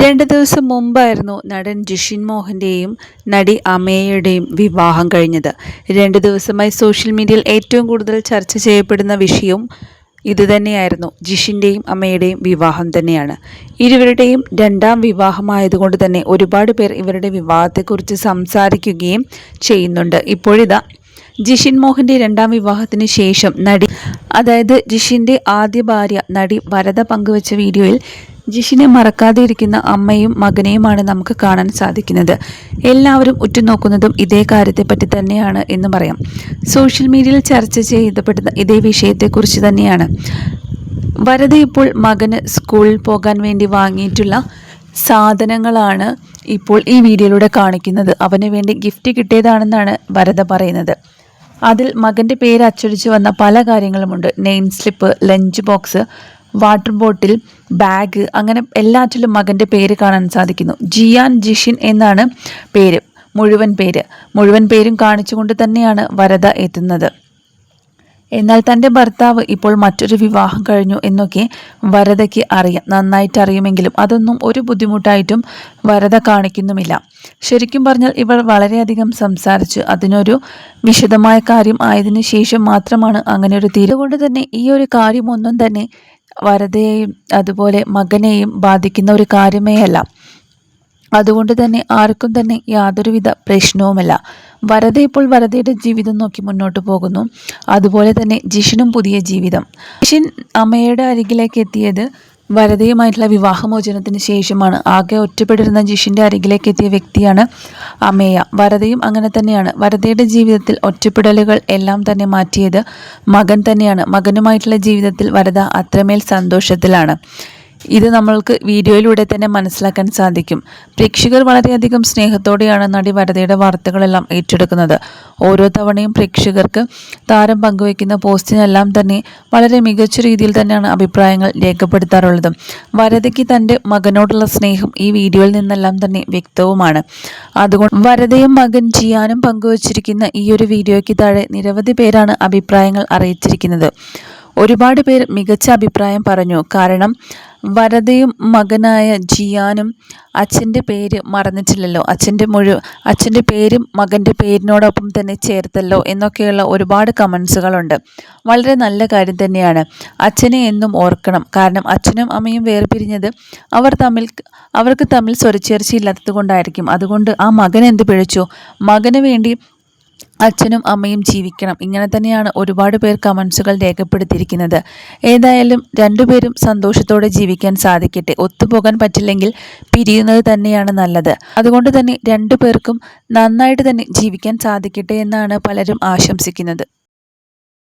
2 ദിവസം മുമ്പായിരുന്നു നടൻ ജിഷിൻ മോഹൻ്റെയും നടി അമേയയുടെയും വിവാഹം കഴിഞ്ഞത്. 2 ദിവസമായി സോഷ്യൽ മീഡിയയിൽ ഏറ്റവും കൂടുതൽ ചർച്ച ചെയ്യപ്പെടുന്ന വിഷയവും ഇതുതന്നെയായിരുന്നു. ജിഷിൻ്റെയും അമേയുടെയും വിവാഹം തന്നെയാണ്. ഇരുവരുടെയും രണ്ടാം വിവാഹമായതുകൊണ്ട് തന്നെ ഒരുപാട് പേർ ഇവരുടെ വിവാഹത്തെക്കുറിച്ച് സംസാരിക്കുകയും ചെയ്യുന്നുണ്ട്. ഇപ്പോഴിതാ ജിഷിൻ മോഹൻ്റെ രണ്ടാം വിവാഹത്തിന് ശേഷം അതായത് ജിഷിൻ്റെ ആദ്യ ഭാര്യ നടി വരദ പങ്കുവച്ച വീഡിയോയിൽ ജിഷിനെ മറക്കാതെ ഇരിക്കുന്ന അമ്മയും മകനെയുമാണ് നമുക്ക് കാണാൻ സാധിക്കുന്നത്. എല്ലാവരും ഉറ്റുനോക്കുന്നതും ഇതേ കാര്യത്തെപ്പറ്റി തന്നെയാണ് എന്ന് പറയാം. സോഷ്യൽ മീഡിയയിൽ ചർച്ച ചെയ്യപ്പെടുന്ന ഇതേ വിഷയത്തെക്കുറിച്ച് തന്നെയാണ്. വരദ ഇപ്പോൾ മകന് സ്കൂളിൽ പോകാൻ വേണ്ടി വാങ്ങിയിട്ടുള്ള സാധനങ്ങളാണ് ഇപ്പോൾ ഈ വീഡിയോയിലൂടെ കാണിക്കുന്നത്. അവന് വേണ്ടി ഗിഫ്റ്റ് കിട്ടിയതാണെന്നാണ് വരദ പറയുന്നത്. അതിൽ മകൻ്റെ പേര് അച്ചടിച്ച് വന്ന പല കാര്യങ്ങളുമുണ്ട്. Name slip, lunch box, water bottle, bag, അങ്ങനെ എല്ലാറ്റിലും മകൻ്റെ പേര് കാണാൻ സാധിക്കുന്നു. ജിയാൻ ജിഷിൻ എന്നാണ് പേര്, മുഴുവൻ പേരും കാണിച്ചുകൊണ്ട് തന്നെയാണ് വരദ എത്തുന്നത്. എന്നാൽ തൻ്റെ ഭർത്താവ് ഇപ്പോൾ മറ്റൊരു വിവാഹം കഴിഞ്ഞു എന്നൊക്കെ വരദയ്ക്ക് അറിയാം, നന്നായിട്ട് അറിയുമെങ്കിലും അതൊന്നും ഒരു ബുദ്ധിമുട്ടായിട്ടും വരദ കാണിക്കുന്നുമില്ല. ശരിക്കും പറഞ്ഞാൽ ഇവർ വളരെയധികം സംസാരിച്ച് അതിനൊരു വിശദമായ കാര്യം ആയതിനു ശേഷം മാത്രമാണ് അങ്ങനെ ഒരു കൊണ്ട് തന്നെ ഈ ഒരു കാര്യമൊന്നും തന്നെ വരദയെയും അതുപോലെ മകനെയും ബാധിക്കുന്ന ഒരു കാര്യമേ അല്ല. അതുകൊണ്ട് തന്നെ ആർക്കും തന്നെ യാതൊരുവിധ പ്രശ്നവുമല്ല. വരദ ഇപ്പോൾ വരദയുടെ ജീവിതം നോക്കി മുന്നോട്ട് പോകുന്നു. അതുപോലെ തന്നെ ജിഷിനും പുതിയ ജീവിതം. ജിഷിൻ അമ്മയുടെ അരികിലേക്ക് എത്തിയത് വരദയുമായിട്ടുള്ള വിവാഹമോചനത്തിന് ശേഷമാണ്. ആകെ ഒറ്റപ്പെട്ടിരുന്ന ജിഷിൻ്റെ അരികിലേക്ക് എത്തിയ വ്യക്തിയാണ് അമേയ. വരദയും അങ്ങനെ തന്നെയാണ്. വരദയുടെ ജീവിതത്തിൽ ഒറ്റപ്പെടലുകൾ എല്ലാം തന്നെ മാറ്റിയത് മകൻ തന്നെയാണ്. മകനുമായിട്ടുള്ള ജീവിതത്തിൽ വരദ അത്രമേൽ സന്തോഷത്തിലാണ്. ഇത് നമ്മൾക്ക് വീഡിയോയിലൂടെ തന്നെ മനസ്സിലാക്കാൻ സാധിക്കും. പ്രേക്ഷകർ വളരെയധികം സ്നേഹത്തോടെയാണ് നടി വരദയുടെ വാർത്തകളെല്ലാം ഏറ്റെടുക്കുന്നത്. ഓരോ തവണയും പ്രേക്ഷകർക്ക് താരം പങ്കുവയ്ക്കുന്ന പോസ്റ്റിനെല്ലാം തന്നെ വളരെ മികച്ച രീതിയിൽ തന്നെയാണ് അഭിപ്രായങ്ങൾ രേഖപ്പെടുത്താറുള്ളത്. വരദയ്ക്ക് തൻ്റെ മകനോടുള്ള സ്നേഹം ഈ വീഡിയോയിൽ നിന്നെല്ലാം തന്നെ വ്യക്തവുമാണ്. അതുകൊണ്ട് വരദയും മകൻ ജിയാനും പങ്കുവച്ചിരിക്കുന്ന ഈ ഒരു വീഡിയോയ്ക്ക് താഴെ നിരവധി പേരാണ് അഭിപ്രായങ്ങൾ അറിയിച്ചിരിക്കുന്നത്. ഒരുപാട് പേർ മികച്ച അഭിപ്രായം പറഞ്ഞു. കാരണം വരദയും മകനായ ജിയാനും അച്ഛൻ്റെ പേര് മറന്നിട്ടില്ലല്ലോ, അച്ഛൻ്റെ പേരും മകൻ്റെ പേരിനോടൊപ്പം തന്നെ ചേർത്തല്ലോ എന്നൊക്കെയുള്ള ഒരുപാട് കമൻസുകളുണ്ട്. വളരെ നല്ല കാര്യം തന്നെയാണ്. അച്ഛനെ എന്നും ഓർക്കണം. കാരണം അച്ഛനും അമ്മയും വേർപിരിഞ്ഞത് അവർക്ക് തമ്മിൽ സ്വരച്ചേർച്ചയില്ലാത്തത് കൊണ്ടായിരിക്കും. അതുകൊണ്ട് ആ മകൻ എന്ത് പിഴച്ചു? മകന് വേണ്ടി അച്ഛനും അമ്മയും ജീവിക്കണം. ഇങ്ങനെ തന്നെയാണ് ഒരുപാട് പേർ കമൻസുകൾ രേഖപ്പെടുത്തിയിരിക്കുന്നത്. ഏതായാലും രണ്ടുപേരും സന്തോഷത്തോടെ ജീവിക്കാൻ സാധിക്കട്ടെ. ഒത്തുപോകാൻ പറ്റില്ലെങ്കിൽ പിരിയുന്നത് തന്നെയാണ് നല്ലത്. അതുകൊണ്ട് തന്നെ രണ്ടുപേർക്കും നന്നായിട്ട് തന്നെ ജീവിക്കാൻ സാധിക്കട്ടെ എന്നാണ് പലരും ആശംസിക്കുന്നത്.